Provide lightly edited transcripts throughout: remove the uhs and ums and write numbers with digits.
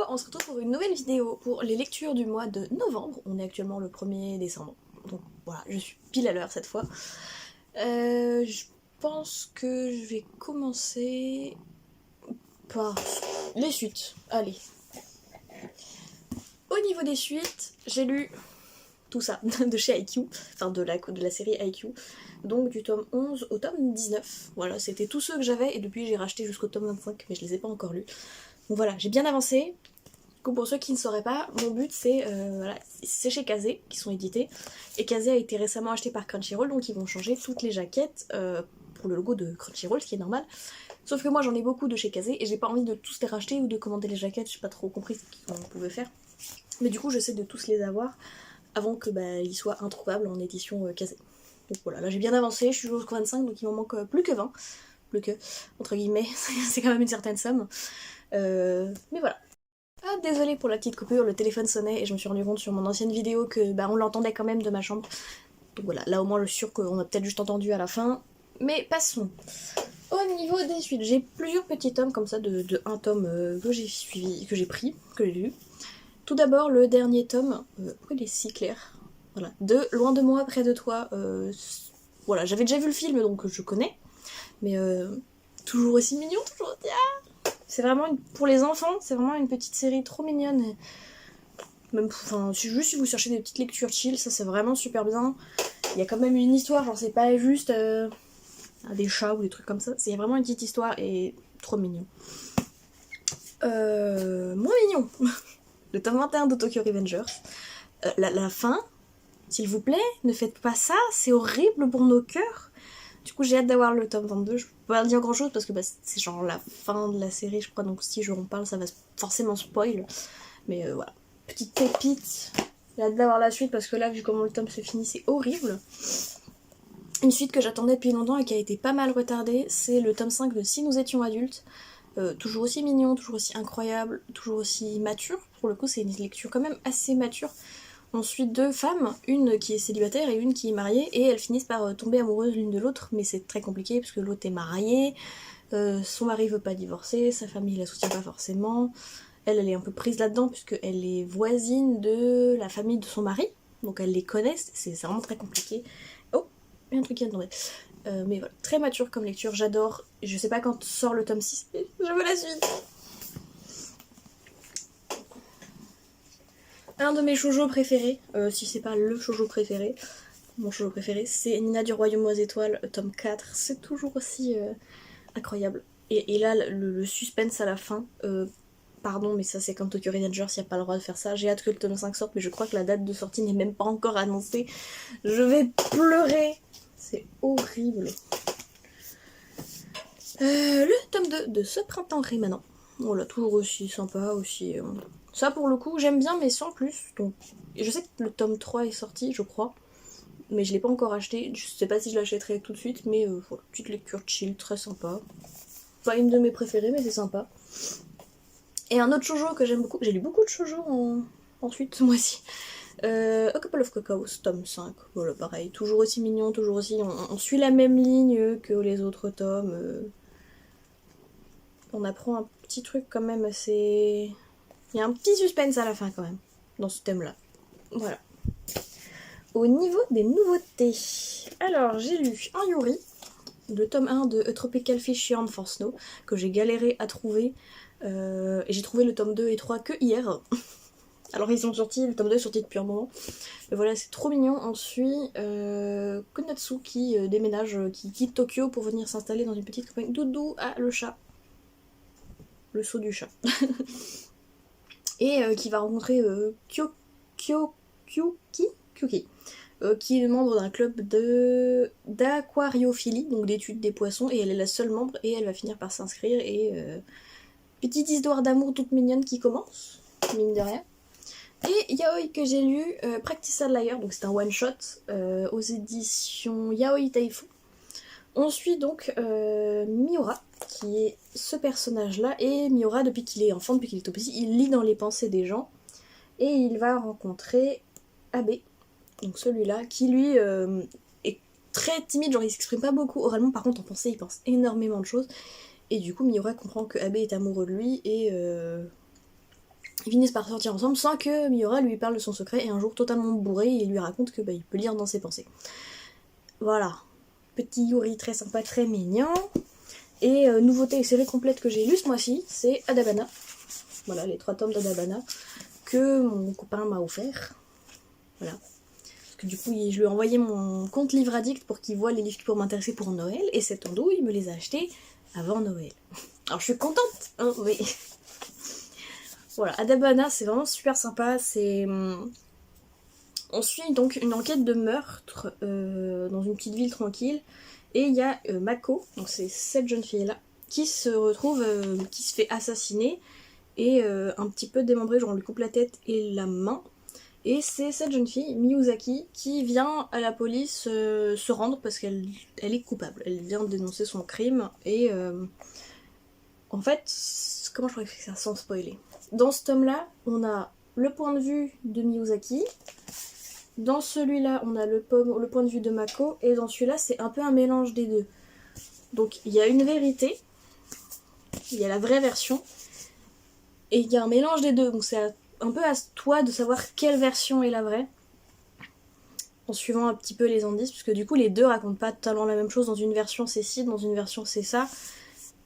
On se retrouve pour une nouvelle vidéo pour les lectures du mois de novembre. On est actuellement le 1er décembre, donc voilà, je suis pile à l'heure cette fois. Je pense que je vais commencer par les suites. Allez. Au niveau des suites, j'ai lu tout ça de chez IQ, enfin de la série IQ, donc du tome 11 au tome 19. Voilà, c'était tous ceux que j'avais et depuis j'ai racheté jusqu'au tome 25, mais je les ai pas encore lus. Donc voilà, j'ai bien avancé. Du coup, pour ceux qui ne sauraient pas, mon but c'est voilà, c'est chez Kazé qui sont édités. Et Kazé a été récemment acheté par Crunchyroll, donc ils vont changer toutes les jaquettes pour le logo de Crunchyroll, ce qui est normal. Sauf que moi j'en ai beaucoup de chez Kazé et j'ai pas envie de tous les racheter ou de commander les jaquettes, j'ai pas trop compris ce qu'on pouvait faire. Mais du coup, j'essaie de tous les avoir avant que ils soient introuvables en édition Kazé. Donc voilà, là j'ai bien avancé, je suis jusqu'au 25, donc il m'en manque plus que 20. Plus que, entre guillemets, c'est quand même une certaine somme. Mais voilà. Ah, désolée pour la petite coupure, le téléphone sonnait et je me suis rendu compte sur mon ancienne vidéo que on l'entendait quand même de ma chambre. Donc voilà, là au moins je suis sûre qu'on a peut-être juste entendu à la fin. Mais passons. Au niveau des suites, j'ai plusieurs petits tomes comme ça de un tome que j'ai suivi, que j'ai pris, que j'ai lu. Tout d'abord le dernier tome, pourquoi il est si clair, voilà, de Loin de moi, près de toi. Voilà, j'avais déjà vu le film donc je connais, mais toujours aussi mignon, toujours aussi... C'est vraiment pour les enfants, c'est vraiment une petite série trop mignonne. Et même, enfin, juste si vous cherchez des petites lectures chill, ça c'est vraiment super bien. Il y a quand même une histoire, genre c'est pas juste des chats ou des trucs comme ça. C'est vraiment une petite histoire et trop mignon. Moins mignon. Le tome 21 de Tokyo Revengers. La fin, s'il vous plaît, ne faites pas ça, c'est horrible pour nos cœurs. Du coup, j'ai hâte d'avoir le tome 22. Je peux pas dire grand chose parce que c'est genre la fin de la série, je crois. Donc, si je en parle, ça va forcément spoil. Mais voilà. Petite pépite. J'ai hâte d'avoir la suite parce que là, vu comment le tome se finit, c'est horrible. Une suite que j'attendais depuis longtemps et qui a été pas mal retardée, c'est le tome 5 de Si nous étions adultes. Toujours aussi mignon, toujours aussi incroyable, toujours aussi mature. Pour le coup, c'est une lecture quand même assez mature. On suit deux femmes, une qui est célibataire et une qui est mariée, et elles finissent par tomber amoureuses l'une de l'autre, mais c'est très compliqué parce que l'autre est mariée, son mari veut pas divorcer, sa famille la soutient pas forcément, elle est un peu prise là-dedans puisqu'elle est voisine de la famille de son mari, donc elle les connaît, c'est vraiment très compliqué. Oh, il y a un truc qui vient de tomber. Mais voilà, très mature comme lecture, j'adore, je sais pas quand sort le tome 6, mais je veux la suite. Un de mes shoujo préférés, si c'est pas le shoujo préféré, mon shoujo préféré, c'est Nina du Royaume aux Étoiles, tome 4. C'est toujours aussi incroyable. Et là, le suspense à la fin, pardon, mais ça c'est comme Tokyo Revengers, il n'y a pas le droit de faire ça. J'ai hâte que le tome 5 sorte, mais je crois que la date de sortie n'est même pas encore annoncée. Je vais pleurer. C'est horrible. Le tome 2 de ce printemps rémanent. Voilà, toujours aussi sympa, aussi... Ça pour le coup, j'aime bien, mais sans plus. Donc, je sais que le tome 3 est sorti, je crois. Mais je l'ai pas encore acheté. Je sais pas si je l'achèterai tout de suite, mais voilà, petite lecture chill, très sympa. Pas une de mes préférées, mais c'est sympa. Et un autre shoujo que j'aime beaucoup. J'ai lu beaucoup de shoujo ensuite ce mois-ci. A Couple of Cocos, tome 5. Voilà, pareil. Toujours aussi mignon, toujours aussi... On suit la même ligne que les autres tomes. On apprend un petit truc quand même assez... Il y a un petit suspense à la fin quand même, dans ce thème-là. Voilà. Au niveau des nouveautés, alors j'ai lu un Yuri, le tome 1 de A Tropical Fish Yearn for Snow, que j'ai galéré à trouver, et j'ai trouvé le tome 2 et 3 que hier. Alors ils sont sortis, le tome 2 est sorti depuis un moment. Mais voilà, c'est trop mignon. On suit Konatsu qui déménage, qui quitte Tokyo pour venir s'installer dans une petite campagne. Doudou à le chat. Le saut du chat. Et qui va rencontrer Kyuki, qui est membre d'un club d'aquariophilie, donc d'études des poissons, et elle est la seule membre, et elle va finir par s'inscrire, et petite histoire d'amour toute mignonne qui commence, mine de rien. Et Yaoi que j'ai lu, Practical Liar, donc c'est un one-shot, aux éditions Yaoi Taifu. On suit donc Miura, qui est ce personnage-là, et Miura, depuis qu'il est enfant, depuis qu'il est tout petit, il lit dans les pensées des gens, et il va rencontrer Abe, donc celui-là, qui lui est très timide, genre il s'exprime pas beaucoup oralement, par contre en pensée il pense énormément de choses, et du coup Miura comprend que Abe est amoureux de lui, et Ils finissent par sortir ensemble sans que Miura lui parle de son secret, et un jour totalement bourré, il lui raconte que il peut lire dans ses pensées. Voilà, petit Yuri très sympa, très mignon. Et nouveauté et série complète que j'ai lue ce mois-ci, c'est Adabana. Voilà, les 3 tomes d'Adabana que mon copain m'a offert. Voilà. Parce que du coup, je lui ai envoyé mon compte Livre Addict pour qu'il voit les livres qui pourraient m'intéresser pour Noël, et cette andouille, il me les a achetés avant Noël. Alors je suis contente, hein, oui. Voilà, Adabana, c'est vraiment super sympa. On suit donc une enquête de meurtre dans une petite ville tranquille. Et il y a Mako, donc c'est cette jeune fille-là, qui se retrouve, qui se fait assassiner et un petit peu démembrée, genre on lui coupe la tête et la main. Et c'est cette jeune fille, Miyuzaki, qui vient à la police se rendre parce qu'elle est coupable. Elle vient dénoncer son crime et en fait, comment je pourrais faire ça sans spoiler? Dans ce tome-là, on a le point de vue de Miyuzaki. Dans celui-là, on a le point de vue de Mako, et dans celui-là, c'est un peu un mélange des deux. Donc, il y a une vérité, il y a la vraie version, et il y a un mélange des deux. Donc, c'est un peu à toi de savoir quelle version est la vraie, en suivant un petit peu les indices, puisque du coup, les deux racontent pas totalement la même chose. Dans une version, c'est ci, dans une version, c'est ça.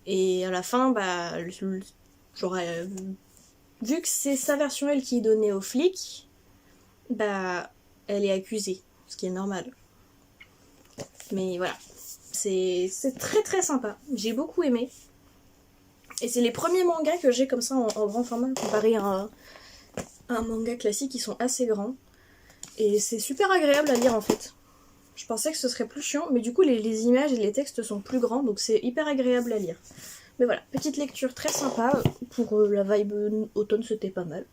Et à la fin, j'aurais vu que c'est sa version, elle, qui est donnée aux flics, elle est accusée, ce qui est normal. Mais voilà, c'est très très sympa, j'ai beaucoup aimé. Et c'est les premiers mangas que j'ai comme ça en grand format, comparé à un manga classique qui sont assez grands. Et c'est super agréable à lire en fait. Je pensais que ce serait plus chiant, mais du coup les images et les textes sont plus grands, donc c'est hyper agréable à lire. Mais voilà, petite lecture très sympa, pour la vibe automne c'était pas mal.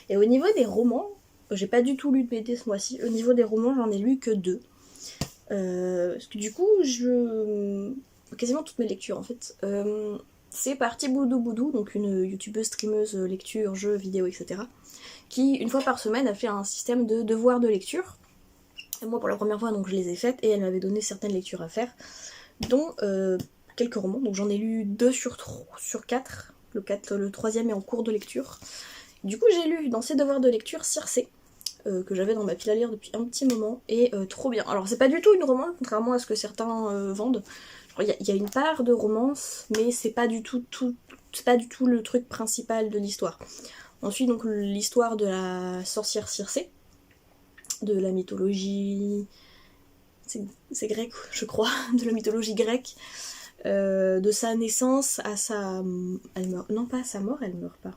Et au niveau des romans, j'ai pas du tout lu de BD ce mois-ci. Au niveau des romans, j'en ai lu que 2. Parce que du coup, quasiment toutes mes lectures en fait. C'est parti Boudou Boudou, donc une youtubeuse, streameuse, lecture, jeux, vidéos, etc. Qui, une fois par semaine, a fait un système de devoirs de lecture. Et moi, pour la première fois, donc je les ai faites, et elle m'avait donné certaines lectures à faire, dont quelques romans. Donc j'en ai lu 2 sur 4. Le 3e est en cours de lecture. Du coup, j'ai lu dans ces devoirs de lecture Circé, que j'avais dans ma pile à lire depuis un petit moment, et trop bien. Alors, c'est pas du tout une romance, contrairement à ce que certains vendent. Il y a une part de romance, mais c'est pas du tout le truc principal de l'histoire. On suit donc l'histoire de la sorcière Circé, de la mythologie... C'est grec, je crois, de la mythologie grecque, de sa naissance à sa... Elle meurt... Non, pas à sa mort, elle meurt pas.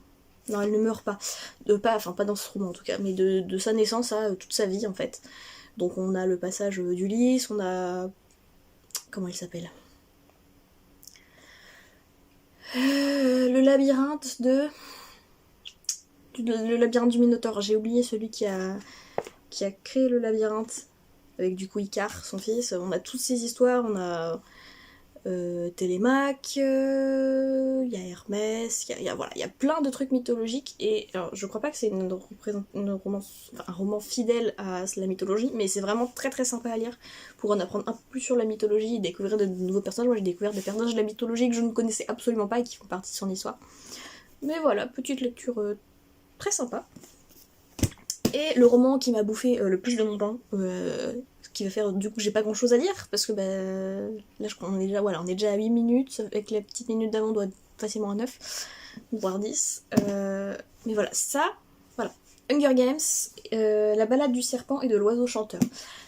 Non, elle ne meurt pas. Pas dans ce roman en tout cas, mais de sa naissance à toute sa vie en fait. Donc on a le passage d'Ulysse, on a... Comment il s'appelle ? Le labyrinthe le labyrinthe du Minotaure. J'ai oublié celui qui a créé le labyrinthe, avec du coup Icare, son fils. On a toutes ces histoires, on a... Télémaque, il y a Hermès, il y a plein de trucs mythologiques, et alors, je crois pas que c'est un roman fidèle à la mythologie, mais c'est vraiment très très sympa à lire pour en apprendre un peu plus sur la mythologie et découvrir de nouveaux personnages. Moi j'ai découvert des personnages de la mythologie que je ne connaissais absolument pas et qui font partie de son histoire. Mais voilà, petite lecture très sympa. Et le roman qui m'a bouffé le plus de mon temps, qui va faire, du coup j'ai pas grand chose à lire, parce que là je crois qu'on est déjà à 8 minutes, avec la petite minute d'avant on doit être facilement à 9, voire 10. Mais voilà, Hunger Games, la balade du serpent et de l'oiseau chanteur.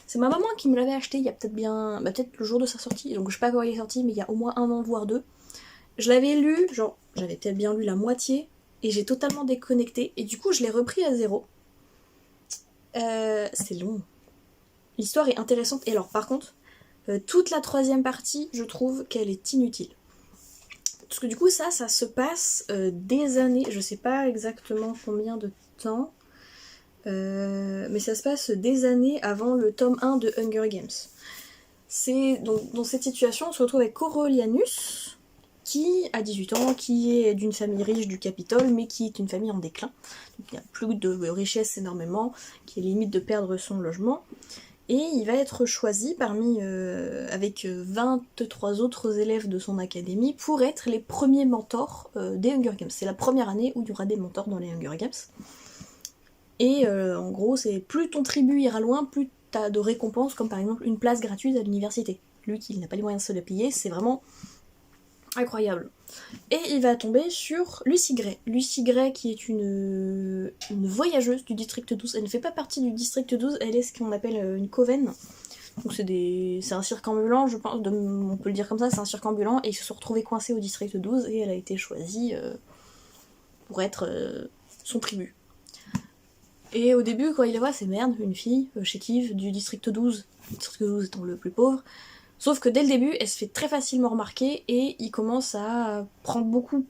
C'est ma maman qui me l'avait acheté il y a peut-être le jour de sa sortie, donc je sais pas quand il est sorti, mais il y a au moins 1 an, voire 2. Je l'avais lu, j'avais peut-être bien lu la moitié, et j'ai totalement déconnecté, et du coup je l'ai repris à 0. C'est long. L'histoire est intéressante, et alors par contre, toute la 3e partie, je trouve qu'elle est inutile. Parce que du coup ça se passe des années, je sais pas exactement combien de temps, mais ça se passe des années avant le tome 1 de Hunger Games. C'est donc dans cette situation, on se retrouve avec Coriolanus, qui a 18 ans, qui est d'une famille riche du Capitole, mais qui est une famille en déclin. Donc il n'y a plus de richesse énormément, qui est limite de perdre son logement. Et il va être choisi parmi avec 23 autres élèves de son académie pour être les premiers mentors des Hunger Games. C'est la première année où il y aura des mentors dans les Hunger Games. Et en gros, c'est plus ton tribut ira loin, plus t'as de récompenses, comme par exemple une place gratuite à l'université. Lui qui n'a pas les moyens de se la payer, c'est vraiment incroyable. Et il va tomber sur Lucy Gray. Lucy Gray qui est une voyageuse du district 12. Elle ne fait pas partie du district 12, elle est ce qu'on appelle une coven. Donc c'est un cirque ambulant, je pense, on peut le dire comme ça, c'est un cirque ambulant, et ils se sont retrouvés coincés au district 12 et elle a été choisie pour être son tribu. Et au début, quand il la voit, c'est merde, une fille chétive du district 12, le district 12 étant le plus pauvre. Sauf que dès le début, elle se fait très facilement remarquer et il commence à prendre beaucoup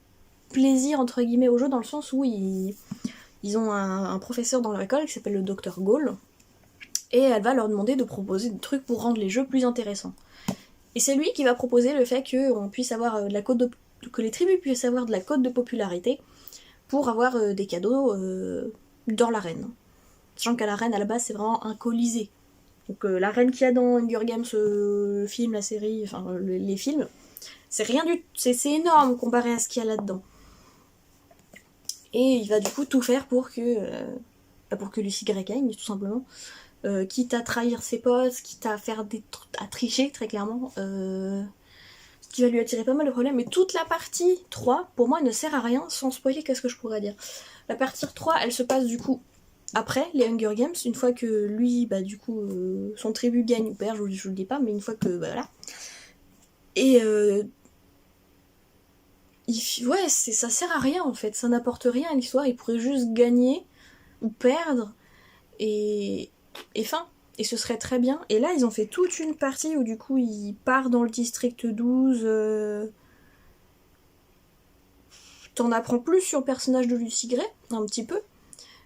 plaisir entre guillemets au jeu, dans le sens où ils ont un professeur dans leur école qui s'appelle le Dr Gaulle, et elle va leur demander de proposer des trucs pour rendre les jeux plus intéressants. Et c'est lui qui va proposer le fait qu'on puisse avoir que les tribus puissent avoir de la cote de popularité pour avoir des cadeaux dans l'arène. Sachant qu'à l'arène, à la base, c'est vraiment un colisée. Donc l'arène qu'il y a dans Hunger Games, film, la série, enfin les films, c'est rien du tout, c'est énorme comparé à ce qu'il y a là-dedans. Et il va du coup tout faire pour que Lucy Gray gagne, tout simplement. Quitte à trahir ses potes, quitte à faire à tricher, très clairement. Ce qui va lui attirer pas mal de problèmes. Mais toute la partie 3, pour moi, ne sert à rien, sans spoiler, qu'est-ce que je pourrais dire. La partie 3, elle se passe du coup après les Hunger Games, une fois que lui, bah du coup, son tribu gagne ou perd, je vous le dis pas, mais une fois que, bah voilà. Et ouais, ça sert à rien en fait, ça n'apporte rien à l'histoire, il pourrait juste gagner ou perdre, et fin. Et ce serait très bien. Et là, ils ont fait toute une partie où du coup, il part dans le district 12. T'en apprends plus sur le personnage de Lucy Gray, un petit peu,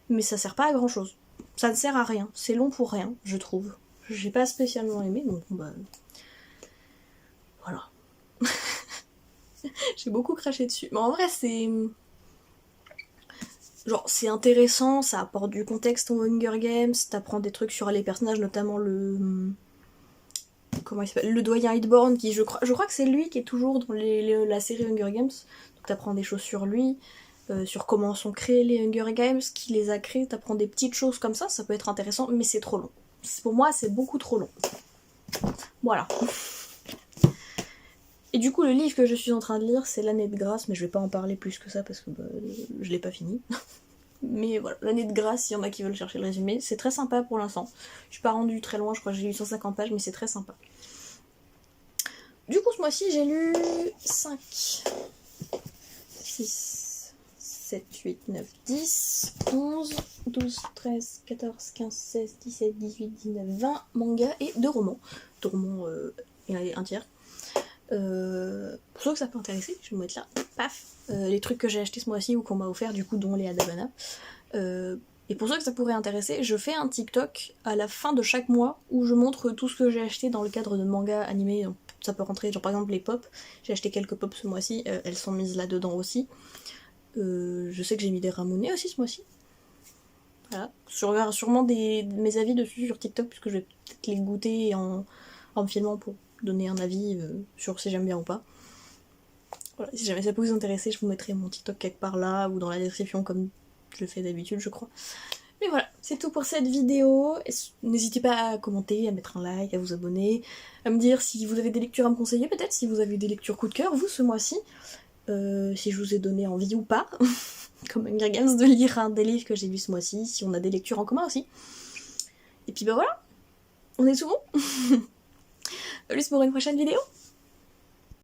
mais ça sert pas à grand chose. Ça ne sert à rien, c'est long pour rien, je trouve. J'ai pas spécialement aimé, donc bah... Voilà. J'ai beaucoup craché dessus. Mais en vrai, c'est... Genre, c'est intéressant, ça apporte du contexte aux Hunger Games, t'apprends des trucs sur les personnages, notamment le... Comment il s'appelle ? Le doyen Hidborn, qui je crois que c'est lui qui est toujours dans la série Hunger Games. Donc t'apprends des choses sur lui, sur comment sont créés les Hunger Games, qui les a créés, t'apprends des petites choses comme ça peut être intéressant, mais c'est trop long. Pour moi, c'est beaucoup trop long. Voilà. Et du coup, le livre que je suis en train de lire, c'est L'année de grâce, mais je vais pas en parler plus que ça parce que je l'ai pas fini. Mais voilà, L'année de grâce, s'il y en a qui veulent chercher le résumé, c'est très sympa pour l'instant. Je suis pas rendue très loin, je crois que j'ai lu 150 pages, mais c'est très sympa. Du coup, ce mois-ci, j'ai lu 5, 6, 7, 8, 9, 10, 11, 12, 13, 14, 15, 16, 17, 18, 19, 20 mangas et 2 romans. 2 romans et un tiers. Pour ceux que ça peut intéresser, je vais me mettre là, paf, les trucs que j'ai achetés ce mois-ci ou qu'on m'a offert, du coup, dont les Adabana. Et pour ceux que ça pourrait intéresser, je fais un TikTok à la fin de chaque mois où je montre tout ce que j'ai acheté dans le cadre de mangas animés. Donc ça peut rentrer, genre par exemple les pop, j'ai acheté quelques pop ce mois-ci, elles sont mises là-dedans aussi. Je sais que j'ai mis des Ramonet aussi ce mois-ci. Voilà, sûrement mes avis dessus sur TikTok, puisque je vais peut-être les goûter en me filmant pour donner un avis sur si j'aime bien ou pas. Voilà, si jamais ça peut vous intéresser, je vous mettrai mon TikTok quelque part là ou dans la description comme je le fais d'habitude, je crois. Mais voilà, c'est tout pour cette vidéo. N'hésitez pas à commenter, à mettre un like, à vous abonner, à me dire si vous avez des lectures à me conseiller, peut-être si vous avez des lectures coup de cœur, vous, ce mois-ci. Si je vous ai donné envie ou pas, comme Hunger Games, de lire un des livres que j'ai lu ce mois-ci, si on a des lectures en commun aussi. Et puis bah voilà, on est tout bon. Plus pour une prochaine vidéo.